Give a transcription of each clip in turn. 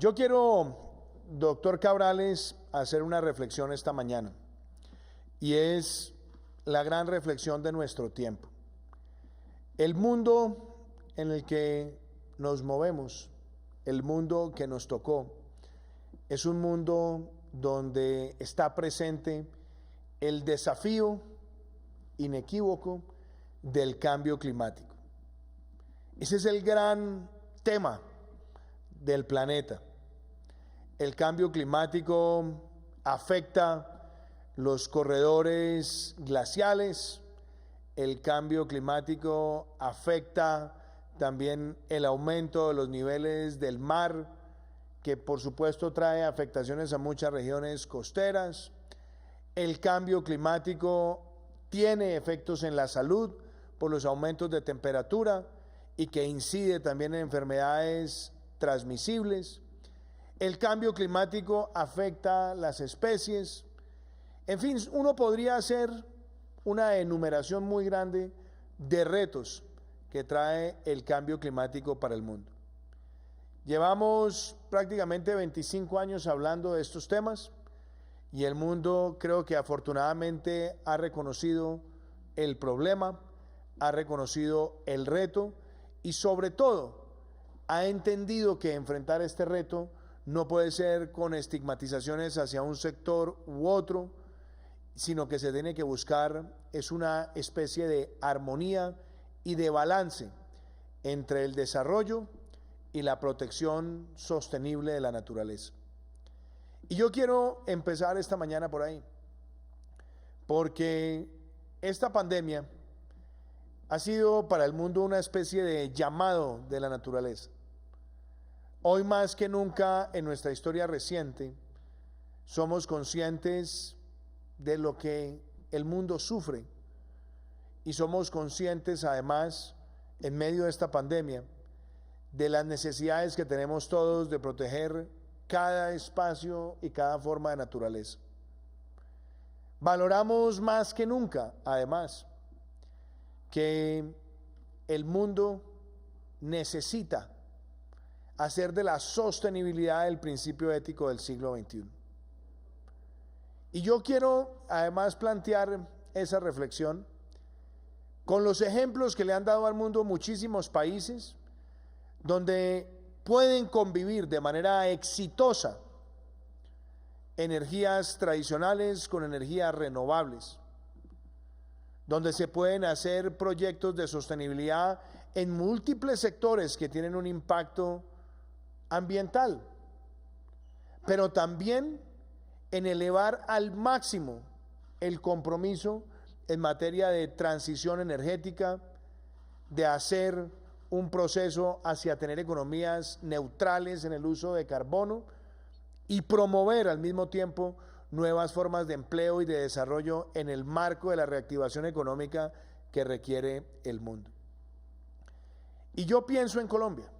Yo quiero, doctor Cabrales, hacer una reflexión esta mañana, y es la gran reflexión de nuestro tiempo. El mundo en el que nos movemos, el mundo que nos tocó, es un mundo donde está presente el desafío inequívoco del cambio climático. Ese es el gran tema del planeta. El cambio climático afecta los corredores glaciales, el cambio climático afecta también el aumento de los niveles del mar, que por supuesto trae afectaciones a muchas regiones costeras. El cambio climático tiene efectos en la salud por los aumentos de temperatura y que incide también en enfermedades transmisibles. El cambio climático afecta las especies. En fin, uno podría hacer una enumeración muy grande de retos que trae el cambio climático para el mundo. Llevamos prácticamente 25 años hablando de estos temas y el mundo, creo que afortunadamente, ha reconocido el problema, ha reconocido el reto y sobre todo ha entendido que enfrentar este reto no puede ser con estigmatizaciones hacia un sector u otro, sino que se tiene que buscar es una especie de armonía y de balance entre el desarrollo y la protección sostenible de la naturaleza. Y yo quiero empezar esta mañana por ahí, porque esta pandemia ha sido para el mundo una especie de llamado de la naturaleza. Hoy más que nunca en nuestra historia reciente somos conscientes de lo que el mundo sufre y somos conscientes además en medio de esta pandemia de las necesidades que tenemos todos de proteger cada espacio y cada forma de naturaleza. Valoramos más que nunca además que el mundo necesita hacer de la sostenibilidad el principio ético del siglo XXI. Y yo quiero además plantear esa reflexión con los ejemplos que le han dado al mundo muchísimos países donde pueden convivir de manera exitosa energías tradicionales con energías renovables, donde se pueden hacer proyectos de sostenibilidad en múltiples sectores que tienen un impacto ambiental, pero también en elevar al máximo el compromiso en materia de transición energética, de hacer un proceso hacia tener economías neutrales en el uso de carbono y promover al mismo tiempo nuevas formas de empleo y de desarrollo en el marco de la reactivación económica que requiere el mundo. Y yo pienso en Colombia,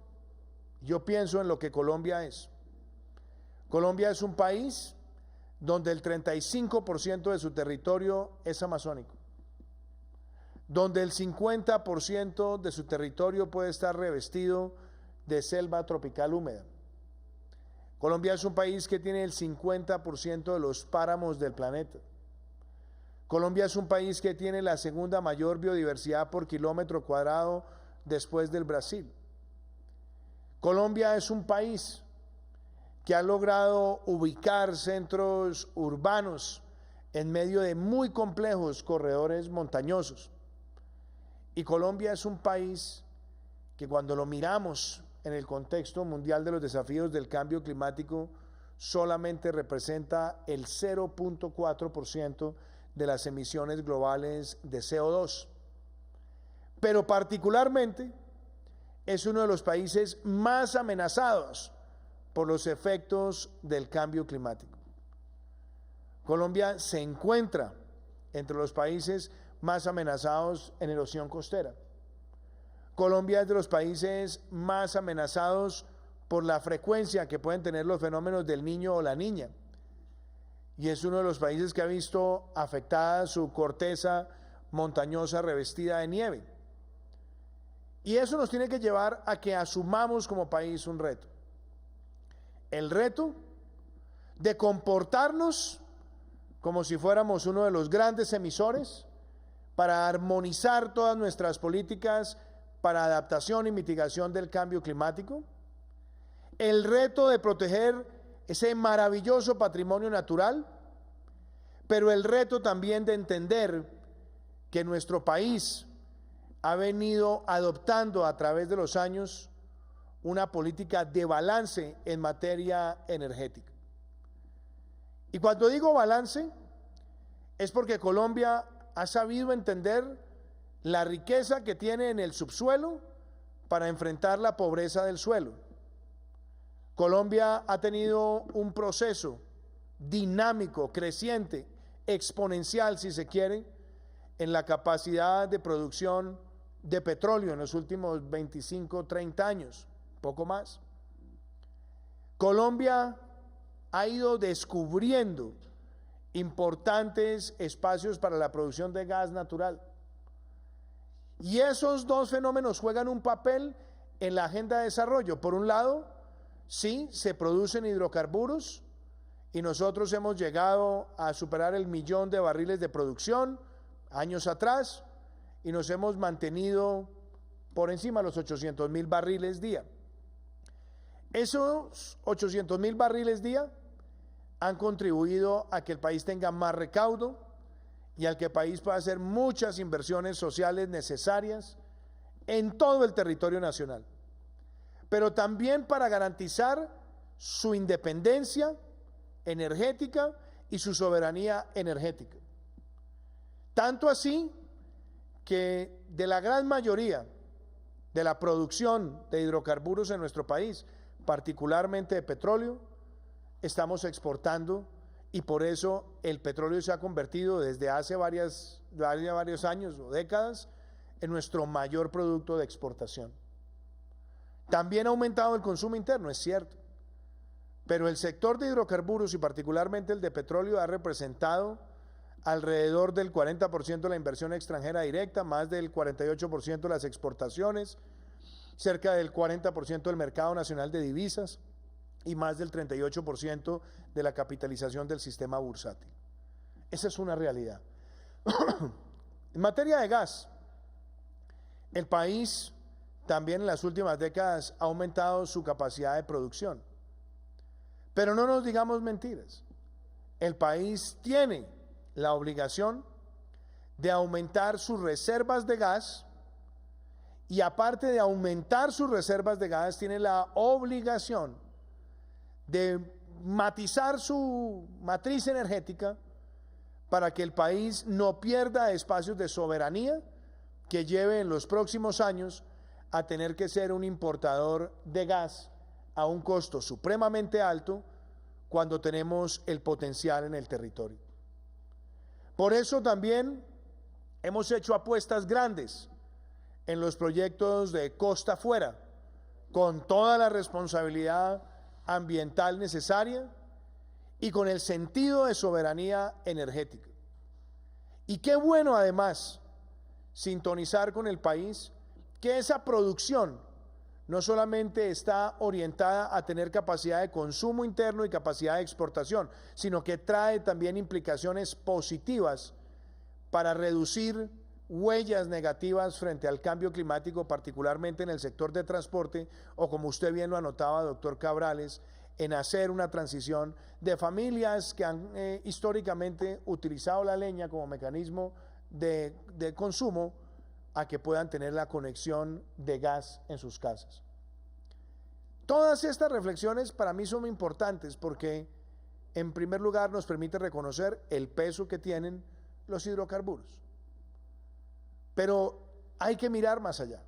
yo pienso en lo que Colombia es. Colombia es un país donde el 35% de su territorio es amazónico, donde el 50% de su territorio puede estar revestido de selva tropical húmeda. Colombia es un país que tiene el 50% de los páramos del planeta. Colombia es un país que tiene la segunda mayor biodiversidad por kilómetro cuadrado después del Brasil. Colombia es un país que ha logrado ubicar centros urbanos en medio de muy complejos corredores montañosos. Y Colombia es un país que cuando lo miramos en el contexto mundial de los desafíos del cambio climático, solamente representa el 0.4% de las emisiones globales de CO2. Pero particularmente es uno de los países más amenazados por los efectos del cambio climático. Colombia se encuentra entre los países más amenazados en erosión costera. Colombia es de los países más amenazados por la frecuencia que pueden tener los fenómenos del Niño o la Niña. Y es uno de los países que ha visto afectada su corteza montañosa revestida de nieve. Y eso nos tiene que llevar a que asumamos como país un reto. el reto de comportarnos como si fuéramos uno de los grandes emisores para armonizar todas nuestras políticas para adaptación y mitigación del cambio climático, el reto de proteger ese maravilloso patrimonio natural, pero el reto también de entender que nuestro país ha venido adoptando a través de los años una política de balance en materia energética. Y cuando digo balance, es porque Colombia ha sabido entender la riqueza que tiene en el subsuelo para enfrentar la pobreza del suelo. Colombia ha tenido un proceso dinámico, creciente, exponencial, si se quiere, en la capacidad de producción de petróleo en los últimos 25, 30 años, poco más. Colombia ha ido descubriendo importantes espacios para la producción de gas natural. Y esos dos fenómenos juegan un papel en la agenda de desarrollo. Por un lado, sí, se producen hidrocarburos y nosotros hemos llegado a superar el 1.000.000 de barriles de producción años atrás y nos hemos mantenido por encima de los 800.000 barriles día. Esos 800.000 barriles día han contribuido a que el país tenga más recaudo y al que el país pueda hacer muchas inversiones sociales necesarias en todo el territorio nacional, pero también para garantizar su independencia energética y su soberanía energética. Tanto así que de la gran mayoría de la producción de hidrocarburos en nuestro país, particularmente de petróleo, estamos exportando y por eso el petróleo se ha convertido desde hace varios años o décadas en nuestro mayor producto de exportación. También ha aumentado el consumo interno, es cierto, pero el sector de hidrocarburos y particularmente el de petróleo ha representado alrededor del 40% de la inversión extranjera directa, más del 48% de las exportaciones, cerca del 40% del mercado nacional de divisas y más del 38% de la capitalización del sistema bursátil. Esa es una realidad. En materia de gas, el país también en las últimas décadas ha aumentado su capacidad de producción. Pero no nos digamos mentiras. El país tiene la obligación de aumentar sus reservas de gas y aparte de aumentar sus reservas de gas, tiene la obligación de matizar su matriz energética para que el país no pierda espacios de soberanía que lleve en los próximos años a tener que ser un importador de gas a un costo supremamente alto cuando tenemos el potencial en el territorio. Por eso también hemos hecho apuestas grandes en los proyectos de costa afuera, con toda la responsabilidad ambiental necesaria y con el sentido de soberanía energética. Y qué bueno además sintonizar con el país que esa producción no solamente está orientada a tener capacidad de consumo interno y capacidad de exportación, sino que trae también implicaciones positivas para reducir huellas negativas frente al cambio climático, particularmente en el sector de transporte, o como usted bien lo anotaba, doctor Cabrales, en hacer una transición de familias que han históricamente utilizado la leña como mecanismo de consumo a que puedan tener la conexión de gas en sus casas. Todas estas reflexiones para mí son muy importantes porque, en primer lugar, nos permite reconocer el peso que tienen los hidrocarburos. Pero hay que mirar más allá.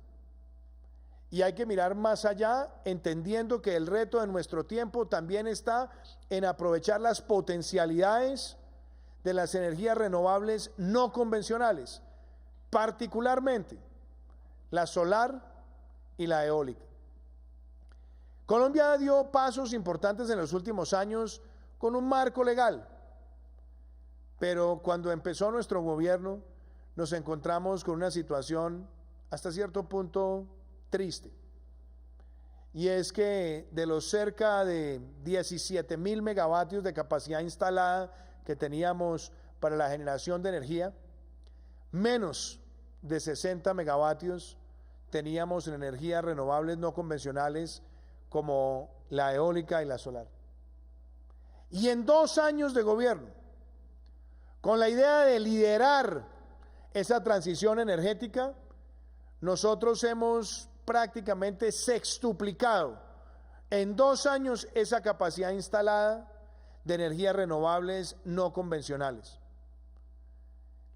Y hay que mirar más allá entendiendo que el reto de nuestro tiempo también está en aprovechar las potencialidades de las energías renovables no convencionales, particularmente la solar y la eólica. Colombia dio pasos importantes en los últimos años con un marco legal, pero cuando empezó nuestro gobierno nos encontramos con una situación hasta cierto punto triste. y es que de los cerca de 17.000 megavatios de capacidad instalada que teníamos para la generación de energía, menos de 60 megavatios teníamos en energías renovables no convencionales como la eólica y la solar. Y en 2 años de gobierno, con la idea de liderar esa transición energética, nosotros hemos prácticamente sextuplicado en 2 años esa capacidad instalada de energías renovables no convencionales.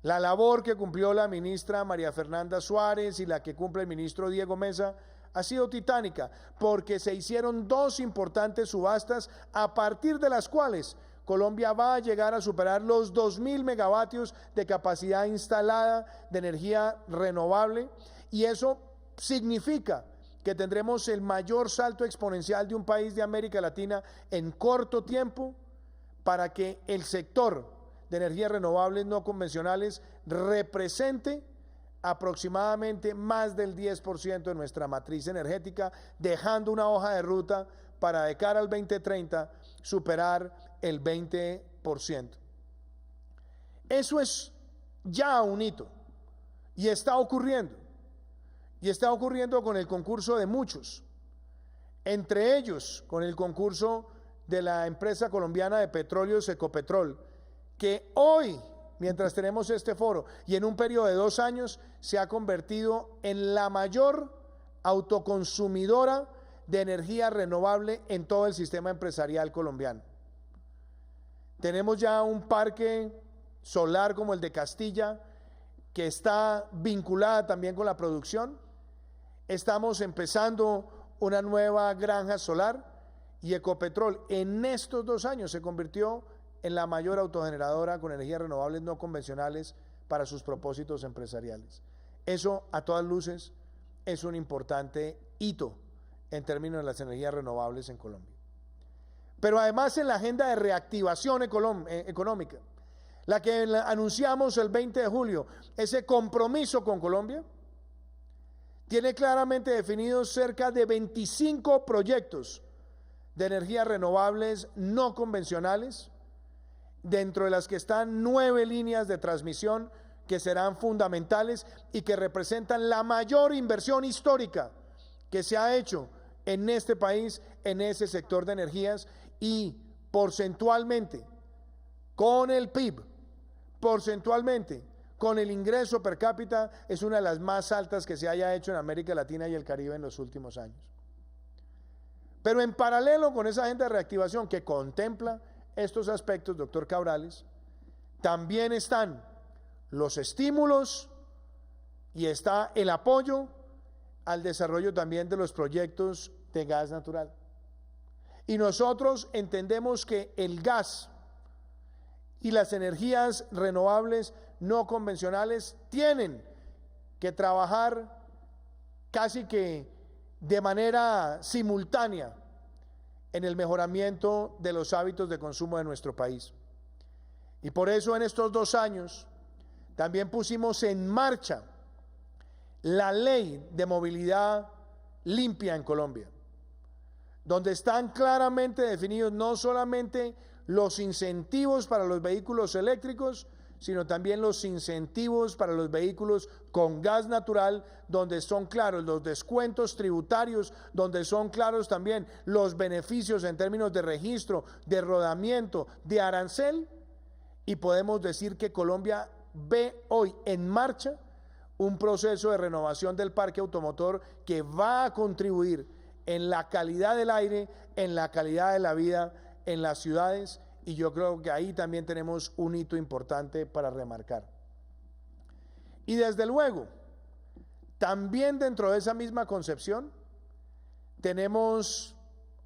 La labor que cumplió la ministra María Fernanda Suárez y la que cumple el ministro Diego Mesa ha sido titánica, porque se hicieron 2 importantes subastas a partir de las cuales Colombia va a llegar a superar los 2.000 megavatios de capacidad instalada de energía renovable, y eso significa que tendremos el mayor salto exponencial de un país de América Latina en corto tiempo para que el sector de energías renovables no convencionales represente aproximadamente más del 10% de nuestra matriz energética, dejando una hoja de ruta para de cara al 2030 superar el 20%. Eso es ya un hito y está ocurriendo. Y está ocurriendo con el concurso de muchos, entre ellos con el concurso de la empresa colombiana de petróleos Ecopetrol, que hoy, mientras tenemos este foro y en un periodo de 2 años, se ha convertido en la mayor autoconsumidora de energía renovable en todo el sistema empresarial colombiano. Tenemos ya un parque solar como el de Castilla, que está vinculada también con la producción. Estamos empezando una nueva granja solar, y Ecopetrol en estos 2 años se convirtió en la mayor autogeneradora con energías renovables no convencionales para sus propósitos empresariales. Eso, a todas luces, es un importante hito en términos de las energías renovables en Colombia. Pero además, en la agenda de reactivación económica, la que anunciamos el 20 de julio, ese compromiso con Colombia, tiene claramente definidos cerca de 25 proyectos de energías renovables no convencionales, dentro de las que están 9 líneas de transmisión que serán fundamentales y que representan la mayor inversión histórica que se ha hecho en este país en ese sector de energías, y porcentualmente con el PIB, porcentualmente con el ingreso per cápita, es una de las más altas que se haya hecho en América Latina y el Caribe en los últimos años. Pero en paralelo con esa agenda de reactivación que contempla estos aspectos, doctor Cabrales, también están los estímulos y está el apoyo al desarrollo también de los proyectos de gas natural. Y nosotros entendemos que el gas y las energías renovables no convencionales tienen que trabajar casi que de manera simultánea en el mejoramiento de los hábitos de consumo de nuestro país. Y por eso en estos 2 años también pusimos en marcha la ley de movilidad limpia en Colombia, donde están claramente definidos no solamente los incentivos para los vehículos eléctricos, sino también los incentivos para los vehículos con gas natural, donde son claros los descuentos tributarios, donde son claros también los beneficios en términos de registro, de rodamiento, de arancel, y podemos decir que Colombia ve hoy en marcha un proceso de renovación del parque automotor que va a contribuir en la calidad del aire, en la calidad de la vida en las ciudades, y yo creo que ahí también tenemos un hito importante para remarcar. Y desde luego, también dentro de esa misma concepción, tenemos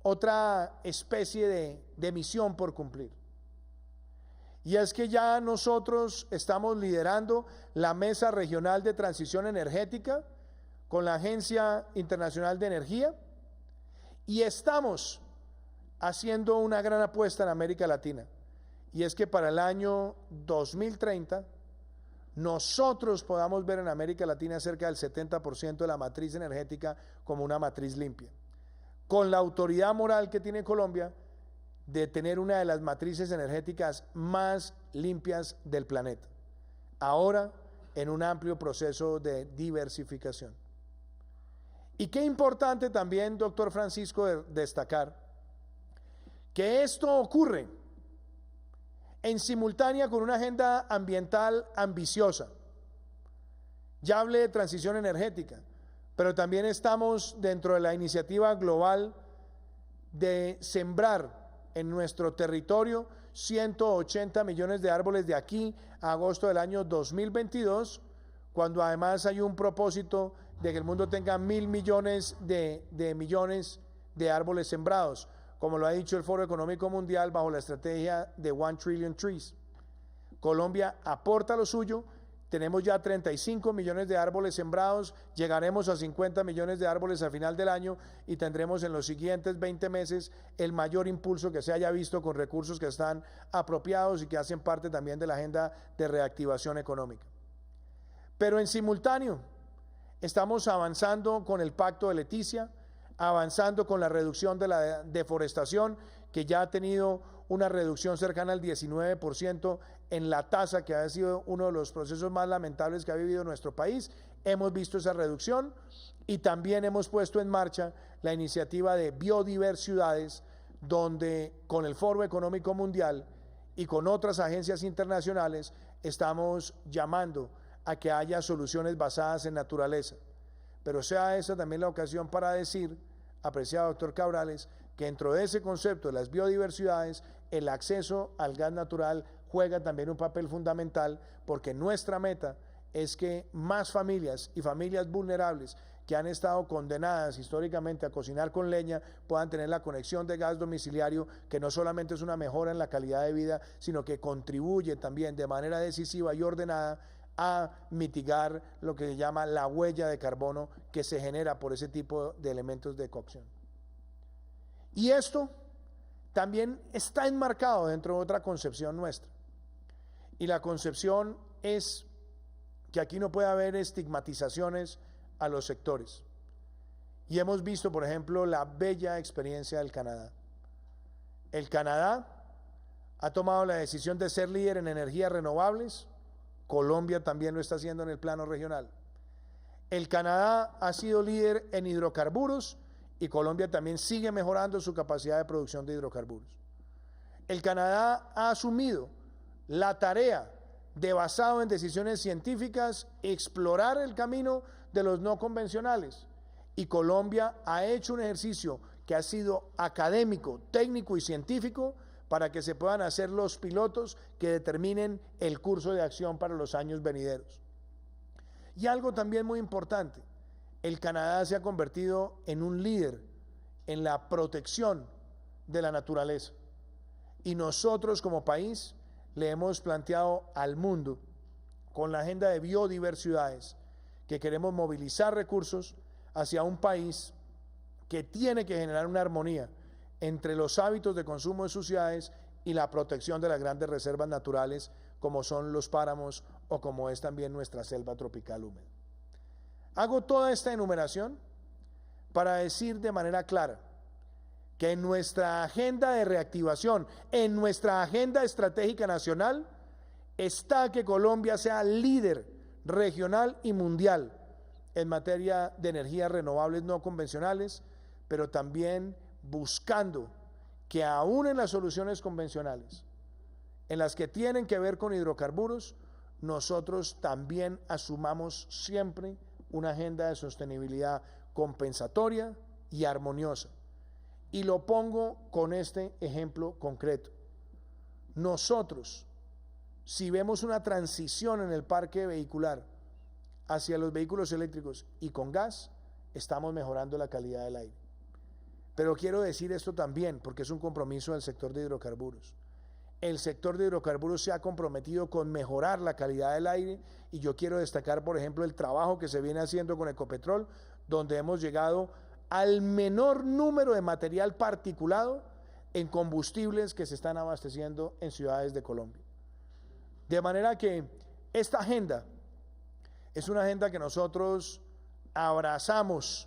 otra especie de misión por cumplir. Y es que ya nosotros estamos liderando la Mesa Regional de Transición Energética con la Agencia Internacional de Energía, y estamos haciendo una gran apuesta en América Latina, y es que para el año 2030 nosotros podamos ver en América Latina cerca del 70% de la matriz energética como una matriz limpia, con la autoridad moral que tiene Colombia de tener una de las matrices energéticas más limpias del planeta, ahora en un amplio proceso de diversificación. Y qué importante también, doctor Francisco, destacar que esto ocurre en simultánea con una agenda ambiental ambiciosa. Ya hablé de transición energética, pero también estamos dentro de la iniciativa global de sembrar en nuestro territorio 180 millones de árboles de aquí a agosto del año 2022, cuando además hay un propósito de que el mundo tenga 1.000 millones de árboles sembrados, como lo ha dicho el Foro Económico Mundial bajo la estrategia de 1 Trillion Trees. Colombia aporta lo suyo. Tenemos ya 35 millones de árboles sembrados, llegaremos a 50 millones de árboles al final del año y tendremos en los siguientes 20 meses el mayor impulso que se haya visto con recursos que están apropiados y que hacen parte también de la agenda de reactivación económica. Pero en simultáneo estamos avanzando con el Pacto de Leticia, avanzando con la reducción de la deforestación, que ya ha tenido una reducción cercana al 19% en la tasa, que ha sido uno de los procesos más lamentables que ha vivido nuestro país. Hemos visto esa reducción y también hemos puesto en marcha la iniciativa de biodiversidades, donde con el Foro Económico Mundial y con otras agencias internacionales estamos llamando a que haya soluciones basadas en naturaleza. Pero sea esa también la ocasión para decir, apreciado doctor Cabrales, que dentro de ese concepto de las biodiversidades, el acceso al gas natural juega también un papel fundamental, porque nuestra meta es que más familias y familias vulnerables que han estado condenadas históricamente a cocinar con leña puedan tener la conexión de gas domiciliario, que no solamente es una mejora en la calidad de vida, sino que contribuye también de manera decisiva y ordenada a mitigar lo que se llama la huella de carbono que se genera por ese tipo de elementos de cocción. Y esto también está enmarcado dentro de otra concepción nuestra. Y la concepción es que aquí no puede haber estigmatizaciones a los sectores. Y hemos visto, por ejemplo, la bella experiencia del Canadá. El Canadá ha tomado la decisión de ser líder en energías renovables. Colombia también lo está haciendo en el plano regional. El Canadá ha sido líder en hidrocarburos y Colombia también sigue mejorando su capacidad de producción de hidrocarburos. El Canadá ha asumido la tarea de, basado en decisiones científicas, explorar el camino de los no convencionales, y Colombia ha hecho un ejercicio que ha sido académico, técnico y científico para que se puedan hacer los pilotos que determinen el curso de acción para los años venideros. Y algo también muy importante, el Canadá se ha convertido en un líder en la protección de la naturaleza, y nosotros como país le hemos planteado al mundo, con la agenda de biodiversidades, que queremos movilizar recursos hacia un país que tiene que generar una armonía entre los hábitos de consumo de sus ciudades y la protección de las grandes reservas naturales, como son los páramos o como es también nuestra selva tropical húmeda. Hago toda esta enumeración para decir de manera clara que en nuestra agenda de reactivación, en nuestra agenda estratégica nacional, está que Colombia sea líder regional y mundial en materia de energías renovables no convencionales, pero también buscando que aún en las soluciones convencionales, en las que tienen que ver con hidrocarburos, nosotros también asumamos siempre una agenda de sostenibilidad compensatoria y armoniosa. Y lo pongo con este ejemplo concreto. Nosotros, si vemos una transición en el parque vehicular hacia los vehículos eléctricos y con gas, estamos mejorando la calidad del aire. Pero quiero decir esto también, porque es un compromiso del sector de hidrocarburos. El sector de hidrocarburos se ha comprometido con mejorar la calidad del aire, y yo quiero destacar, por ejemplo, el trabajo que se viene haciendo con Ecopetrol, donde hemos llegado al menor número de material particulado en combustibles que se están abasteciendo en ciudades de Colombia. De manera que esta agenda es una agenda que nosotros abrazamos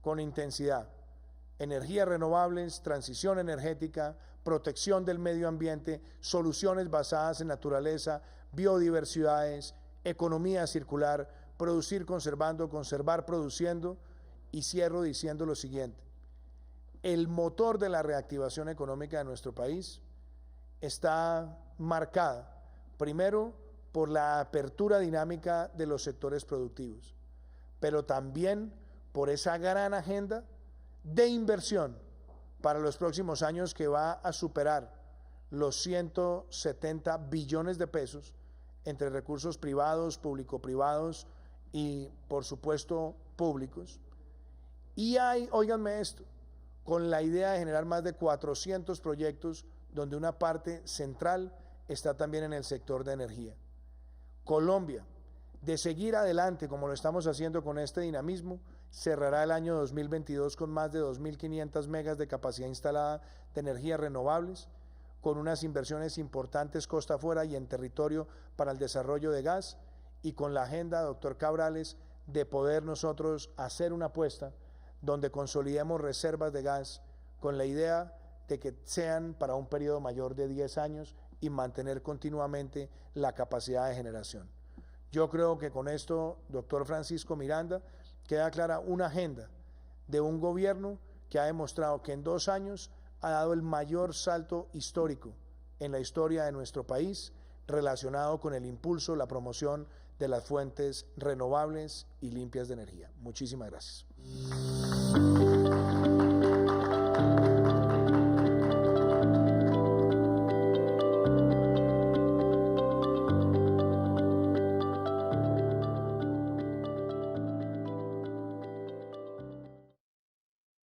con intensidad. energías renovables, transición energética, protección del medio ambiente, soluciones basadas en naturaleza, biodiversidades, economía circular, producir conservando, conservar produciendo. Y cierro diciendo lo siguiente: el motor de la reactivación económica de nuestro país está marcada primero por la apertura dinámica de los sectores productivos, pero también por esa gran agenda de inversión para los próximos años que va a superar los 170 billones de pesos entre recursos privados, público-privados y, por supuesto, públicos. Y hay, óiganme esto, con la idea de generar más de 400 proyectos donde una parte central está también en el sector de energía. Colombia, de seguir adelante como lo estamos haciendo con este dinamismo, cerrará el año 2022 con más de 2.500 megas de capacidad instalada de energías renovables, con unas inversiones importantes costa afuera y en territorio para el desarrollo de gas, y con la agenda, doctor Cabrales, de poder nosotros hacer una apuesta donde consolidemos reservas de gas con la idea de que sean para un periodo mayor de 10 años y mantener continuamente la capacidad de generación. Yo creo que con esto, doctor Francisco Miranda, queda clara una agenda de un gobierno que ha demostrado que en 2 años ha dado el mayor salto histórico en la historia de nuestro país relacionado con el impulso, la promoción de las fuentes renovables y limpias de energía. Muchísimas gracias.